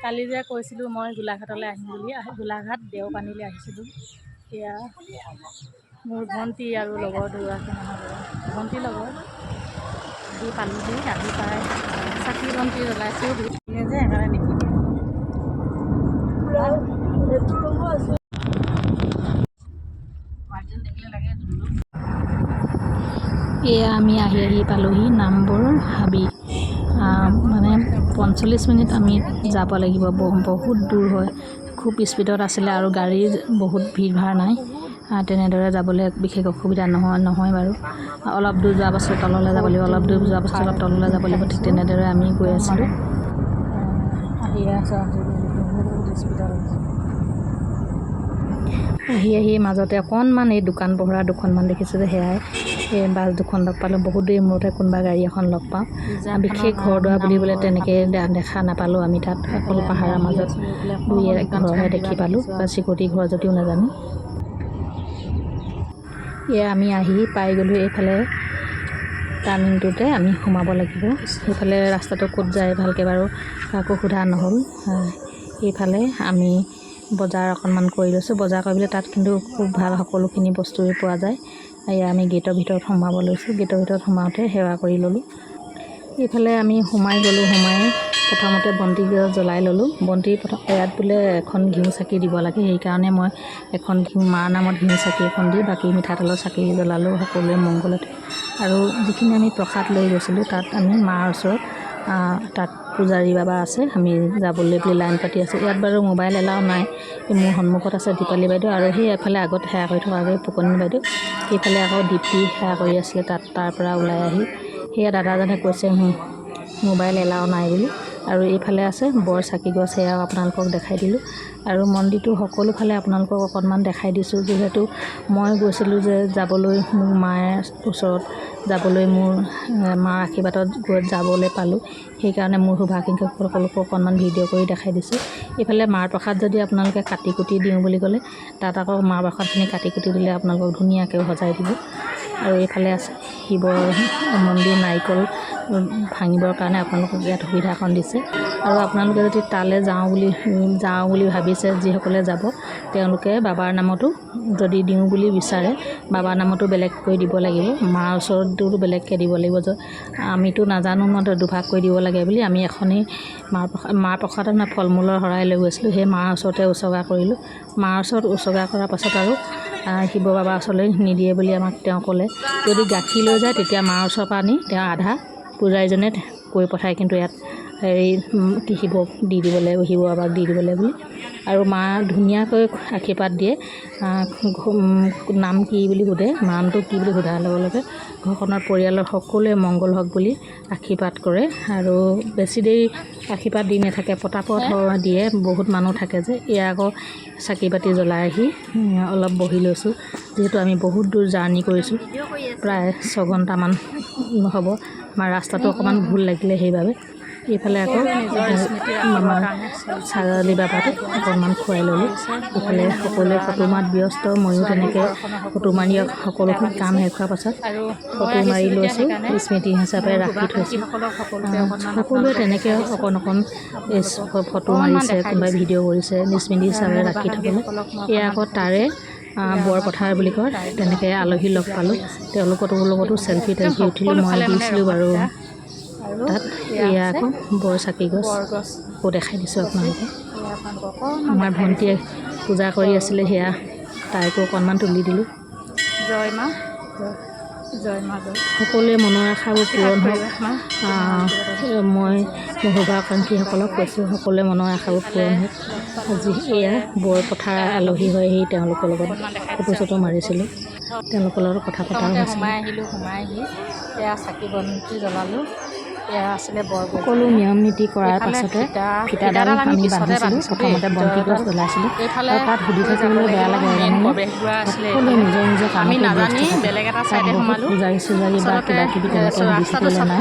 কালি যে কৈছিলোঁ মই গোলাঘাটলৈ আহিম বুলি, গোলাঘাট দেওপানীলৈ আহিছিলোঁ। সেয়া মোৰ ভণ্টি আৰু লগৰ দুগৰাকী নহয়, ভণ্টিৰ লগৰ আহি পালোহি। আহি পাই চাকি বন্তি জ্বলাইছোঁ যে সেইকাৰণে দেখি এয়া আমি আহি পালোহি নামবৰ হাবি। মানে 45 মিনিট আমি যাব লাগিব, বহুত দূৰ হয়, খুব স্পীডত আছিলে আৰু গাড়ীৰ বহুত ভিৰ ভাৰ নাই। তেনেদৰে যাবলৈ বিশেষ অসুবিধা নহয় বাৰু। অলপ দূৰ যোৱাৰ পাছত তললৈ যাব লাগিব, অলপ দূৰ যোৱাৰ পাছত অলপ তললৈ যাব লাগিব, ঠিক তেনেদৰে আমি গৈ আছিলোঁ। আহি মাজতে অকণমান এই দোকান পোহৰা দুখনমান দেখিছোঁ যে সেয়াই এই বাছ দুখন লগ পালোঁ। বহুত দেৰি মূৰতে কোনোবা গাড়ী এখন লগ পাওঁ। বিশেষ ঘৰ দুৱাৰ বুলিবলৈ তেনেকৈ দেখা নাপালোঁ আমি তাত, অকল পাহাৰৰ মাজত দুই এক ঘৰহে দেখি পালোঁ, বা চিকটি ঘৰ যদিও নাজানো। এয়া আমি আহি পাই গ'লোঁ এইফালে টাৰ্ণিংটোতে আমি সোমাব লাগিব। সেইফালে ৰাস্তাটো ক'ত যায় ভালকৈ বাৰু কাকো সোধা নহ'ল। এইফালে আমি বজাৰ অকণমান কৰি লৈছোঁ। বজাৰ কৰিবলৈ তাত কিন্তু খুব ভাল সকলোখিনি বস্তুৱে পোৱা যায়। এয়া আমি গেটৰ ভিতৰত সোমাব লৈছোঁ। গেটৰ ভিতৰত সোমাওঁতে সেৱা কৰি ল'লোঁ। এইফালে আমি সোমাই গ'লোঁ। সোমাই প্ৰথমতে বন্তি জ্বলাই ল'লোঁ। বন্তি ইয়াত বোলে এখন ঘিউ চাকি দিব লাগে, সেইকাৰণে মই এখন মাৰ নামত ঘিউ চাকি এখন দি বাকী মিঠাতেলৰ চাকি জ্বলালোঁ সকলোৱে মংগলতে। আৰু যিখিনি আমি প্ৰসাদ লৈ গৈছিলোঁ তাত আমি মাৰ ওচৰত, তাত পূজাৰী বাবা আছে, আমি যাবলৈ বুলি লাইন পাতি আছোঁ। ইয়াত বাৰু মোবাইল এলাও নাই। মোৰ সন্মুখত আছে দীপালী বাইদেউ আৰু সেই এফালে আগত সেৱা কৰি থকাগৈ ফুকনি বাইদেউ, সেইফালে আকৌ দীপ্তি সেৱা কৰি আছিলে। তাৰ পৰা ওলাই আহি সেয়া দাদাজনে কৈছে মোবাইল এলাও নাই বুলি। আৰু এইফালে আছে বৰ চাকি গছ, সেয়াও আপোনালোকক দেখাই দিলোঁ। আৰু মন্দিৰটো সকলোফালে আপোনালোকক অকণমান দেখাই দিছোঁ, যিহেতু মই গৈছিলোঁ যে যাবলৈ মোৰ মাৰ ওচৰত যাবলৈ, মোৰ মাৰ আশীৰ্বাদত যাবলৈ পালোঁ, সেইকাৰণে মোৰ সৌভাগ্য সকলোকে অকণমান ভিডিঅ' কৰি দেখাই দিছোঁ। এইফালে মাৰ প্ৰসাদ যদি আপোনালোকে কাটি কুটি দিওঁ বুলি ক'লে, তাত আকৌ মাৰ প্ৰসাদখিনি কাটি কুটি দিলে আপোনালোকক ধুনীয়াকৈ সজাই দিব। আৰু এইফালে আছে শিৱৰ মন্দিৰ, নাৰিকল ভাঙিবৰ কাৰণে আপোনালোকক ইয়াত সুবিধাখন দিছে। আৰু আপোনালোকে যদি তালৈ যাওঁ বুলি ভাবিছে, যিসকলে যাব তেওঁলোকে বাবাৰ নামতো যদি দিওঁ বুলি বিচাৰে, বাবাৰ নামতো বেলেগকৈ দিব লাগিব, মাৰ ওচৰতো বেলেগকৈ দিব লাগিব। আমিতো নাজানো ন দুভাগকৈ দিব লাগে বুলি। আমি এখনেই মাৰ প্ৰসাদত মই ফল মূলৰ শৰাই লৈ গৈছিলোঁ, সেই মাৰ ওচৰতে উচৰ্গা কৰিলোঁ। মাৰ ওচৰত উচৰ্গা কৰাৰ পাছত আৰু শিৱ বাবাৰ ওচৰলৈ নিদিয়ে বুলি আমাক তেওঁ ক'লে। যদি গাখীৰ লৈ যায় তেতিয়া মাৰ ওচৰৰ পৰা আনি তেওঁ আধা পূজাৰীজনে কৈ পঠায়, কিন্তু ইয়াত শিৱক দি দিব লাগিব, শিৱ বাবাক দি দিব লাগিব বুলি। আৰু মা ধুনীয়াকৈ আশীৰ্বাদ দিয়ে। নাম কি বুলি সোধে, নামটো কি বুলি সোধাৰ লগে লগে ঘৰখনৰ পৰিয়ালৰ সকলোৱে মংগল হওক বুলি আশীৰ্বাদ কৰে। আৰু বেছি দেৰি আশীৰ্বাদ দি নাথাকে, পতাপত দিয়ে, বহুত মানুহ থাকে যে। এয়া আকৌ চাকি বাতি জ্বলাই আহি অলপ বহি লৈছোঁ, যিহেতু আমি বহুত দূৰ জাৰ্ণি কৰিছোঁ, প্ৰায় 6 ঘণ্টামান হ'ব। আমাৰ ৰাস্তাটো অকণমান ভুল লাগিলে সেইবাবে। এইফালে আকৌ আমাৰ ছাগলী বাবাটোক অকণমান খুৱাই ল'লোঁ। এইফালে সকলোৱে ফটো মাত ব্যস্ত, ময়ো তেনেকৈ ফটো মাৰি সকলোখিনি কাম শেষ হোৱাৰ পাছত ফটো মাৰি লৈছোঁ, স্মৃতি হিচাপে ৰাখি থৈছোঁ। সকলোৱে তেনেকৈ অকণ ফটো মাৰিছে, কোনোবাই ভিডিঅ' কৰিছে স্মৃতি হিচাপে ৰাখি থ'বলৈ। এয়া আকৌ তাৰে বৰপথাৰ বুলি কয়, তেনেকৈ আলহী লগ পালোঁ, তেওঁলোকৰ লগতো চেলফি তেলফি উঠিলোঁ, মই দিছিলোঁ বাৰু তাত। এয়া আকৌ বৰ চাকি গছ আকৌ দেখাই দিছোঁ আপোনালোকক। আমাৰ ভণ্টিয়ে পূজা কৰি আছিলে, সেয়া তাইকো অকণমান তুলি দিলোঁ। জয় মা, জয় মা, জয়। সকলোৱে মনৰ আশাবোৰ পূৰণ হওক। মই মোৰ শুভাকাংক্ষীসকলক কৈছোঁ, সকলোৱে মনৰ আশাবোৰ পূৰণ হওক। আজি এয়া বৰপথাৰ আলহী হয়, সেই তেওঁলোকৰ লগত ফটো চটো মাৰিছিলোঁ, তেওঁলোকৰ লগত কথা পতাও হৈছিল। সোমাই আহি এয়া চাকি বন্তি জ্বলালোঁ। এয়া আছিলে সকলো নিয়ম নীতি কৰাৰ পাছতে ফিটাডাল আমি বান্ধিছিলোঁ। প্ৰথমতে বন্তি গছ জ্বলাইছিলোঁ, আৰু তাত সুধি থাকিবলৈ বেয়া লাগে, সকলোৱে নিজৰ নিজৰ কামতে ব্যস্ত থাকে। তাত বহুত পূজাৰী চুজাৰী বা কিবা কিবি তেনেকৈ সুধি থাকিবলৈ নাই,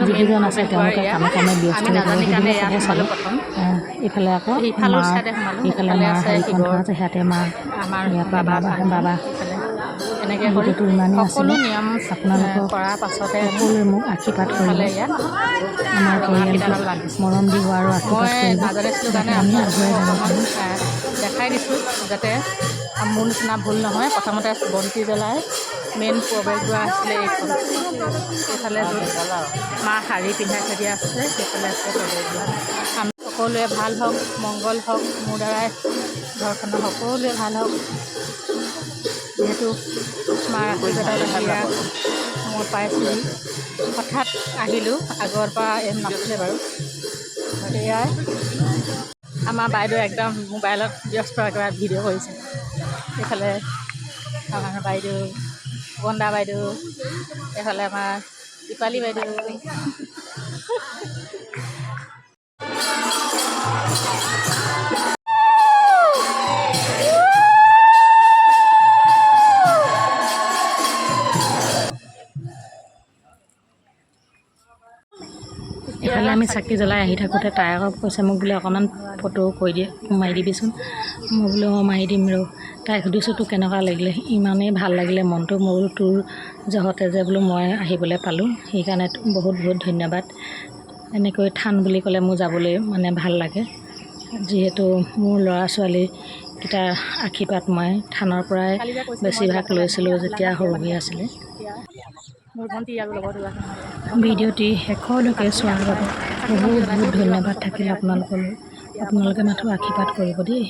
যিকেইজন আছে তেওঁলোকে কামে কামে ব্যস্ত হৈ থাকে, সুধিলে ক'ব চাগে। এইফালে আকৌ এইফালে মাৰ হেৰিখন থোৱা আছে, সিহঁতে মাৰ বাবা এনেকৈ কৰি সকলো নিয়ম কৰাৰ পাছতে সকলোৱে মোক আশীৰ্বাদ কৰিব ইয়াত আমাৰ ৰঙাকেইডাল পৰিয়ালটোক বান্ধিছোঁ। মৰম দিব আৰু আশীৰ্বাদ মই কৰিব নাজানিছিলোঁ কাৰণে আমি আপোনালোকক আগুৱাই যাব অকণমান পাৰোঁ। দেখাই দিছোঁ যাতে মোৰ নিচিনা ভুল নহয়। প্ৰথমতে বন্তি জ্বলাই মেইন প্ৰৱেশদ্বাৰ আছিলে এইখন, এইফালে মাৰ শাৰী পিন্ধাই থৈ দিয়া আছে, সেইফালে আছে প্ৰৱেশদ্বাৰ। আমি সকলোৱে ভাল হওক, মংগল হওক, মোৰ দ্বাৰাই ঘৰখনৰ সকলোৱে ভাল হওক। যিহেতু মাৰ আশীৰ্বাদত এতিয়া মই পাইছোঁহি, হঠাৎ আহিলোঁ, আগৰ পৰা এম নাছিলে বাৰু। এয়াই আমাৰ বাইদেউ একদম মোবাইলত ব্যস্ত, একেবাৰে ভিডিঅ' কৰিছে। এইফালে আমাৰ বাইদেউ বন্দা বাইদেউ, এইফালে আমাৰ দীপালী বাইদেউ। এইফালে আমি চাকি জ্বলাই আহি থাকোঁতে তাই আকৌ কৈছে মোক বোলে অকণমান ফটো মাৰি দিবিচোন। মই বোলো অঁ মাৰি দিম ৰ। তাইক সুধিছোঁ তোৰ কেনেকুৱা লাগিলে? ইমানেই ভাল লাগিলে মনটো। মই বোলো তোৰ জহতে যে বোলো মই আহিবলৈ পালোঁ, সেইকাৰণে বহুত বহুত ধন্যবাদ। এনেকৈ থান বুলি ক'লে মোৰ যাবলৈ মানে ভাল লাগে, যিহেতু মোৰ ল'ৰা ছোৱালীকেইটাৰ আশীৰ্বাদ মই থানৰ পৰাই বেছিভাগ লৈছিলোঁ যেতিয়া সৰু হৈ আছিলে। মোৰ ভণ্টি আৰু লগত ভিডিঅ'টি শেষলৈকে চোৱাৰ বাবে বহুত বহুত ধন্যবাদ থাকিল আপোনালোকলৈ। আপোনালোকে মাথো আশীৰ্বাদ কৰিব দেই।